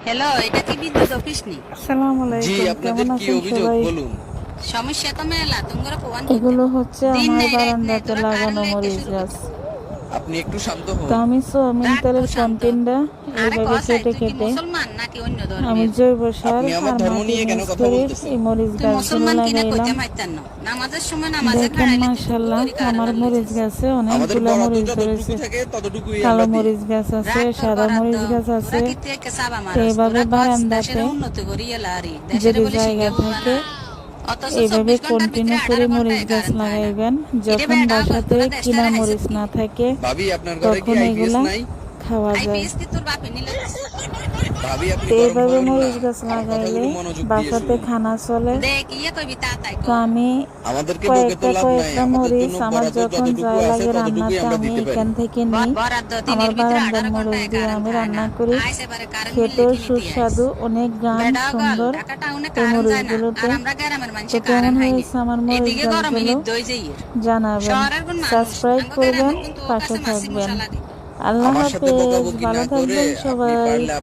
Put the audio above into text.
Hello, এটা কি বিদ্যুৎ অফিস নি? আসসালামু জি, আলাইকুম, আপনাদের কেমন কি আছেন অভিযোগ সবাই? বলুন? সমস্যা তো মেলা, তোমরা কোয়ান দিতে এগুলো হচ্ছে দিন আমার নাই রাত নাই বারান্দাতে তোরা কারেন্ট লাগানো লেকে মরিচ শুরু গাছ। করতে। আপনি একটু শান্ত তো হন। আমি সোয়াবিন রাখ তো তেলের শান্ত। কন্টেনটা আরে এইভাবে কসাই, কেটে তুই কি কেটে মুসলমান নাকি অন্য আমি ধর্মের? জৈব সার আপনি আমার আর ধর্ম মাটি নিয়ে কেন মিক্স কথা করে বলতেছেন? এই মরিচ তুই গাছগুলো মুসলমান কিনা কইতে লাগাইলাম। মাইতান না। নামাজের সময় নামাজে দেখেন খাড়াইলে তুই তো মাশাল্লাহ, বুড়ি কারে আমার মরিচ লাগাইছিস। গাছে আমাদের অনেকগুলা বরাদ্দ মরিচ যতটুকু ধরেছে। থাকে ততটুকুই কালো আমরা দিই। মরিচ গাছ আছে, রাখ তোর সাদা বরাদ্দ। মরিচ গাছ তোরা আছে। কি থেকে চাবা তো মারস? এইভাবে তোরা কস দেশের বারান্দাতে উন্নতি করি এলারি, দেশের যদি বলে জায়গা শিখে বলবা থাকে না। অথচ এইভাবে 24 ঘন্টার ভিতরে কন্টিনিউ করে 18 মরিচ ঘন্টায় গাছ কারেন্ট থাকে না। লাগাইবেন। কিরে যখন বেটা, বাসাতে তোরা কিনা দেশটারে হাইছত মরিচ কি? না থাকে ভাবি, আপনার ঘরে কি তখন আইপিএস এগুলা নাই? খাওয়া যায়। আইপিএস কি তোর বাপে নিলে দিছে? ভাবি, আপনি তো গরম এইভাবে হবেন না। মরিচ গাছ আমার লাগাইলে কথাগুলো মনোযোগ দিয়ে বাসাতে শুনুন। খানা চলে। দেখ ইয়ে কইবি তা তাই তো কর। আমি আমাদেরকে বকে তো কয়েকটা লাভ নাই। কয়েকটা আমাদের মরিচ জন্য আমার বরাদ্দ যখন যতটুকু যায় আছে লাগে ততটুকুই রান্নাতে আমরা আমি দিতে পারি। এখান থেকে নিই। বরাদ্দ আমার দিনের ভিতরে বারান্দার 18 মরিচ ঘন্টায় দিয়ে কারেন্ট আমি থাকে না। রান্না করি। আইস এবারে কারেন্ট বিল খেতেও কি নিতে আইস? সুস্বাদু, অনেক গান বেডা গল সুন্দর ঢাকা টাউনে এই কারেন্ট যায় না, আর মরিচগুলোতে। আমরা গ্রামের তো মানুষে কেমন কারেন্ট হাইনি। হয়েছে আমার মরিচ এদিকে গরমে গাছগুলো নিদ হই যাইয়ের। জানাবেন। শহরের কোন মানুষ সাবস্ক্রাইব আঙ্গ করবেন, গ্রামের কিন্তু ও পাশে কাছে মাসি থাকবেন। মশা লাগে। আল্লাহ আমার সাথে হাফেজ, বকাবকি ভালো না করে থাকবেন আপনি সবাই। পারলে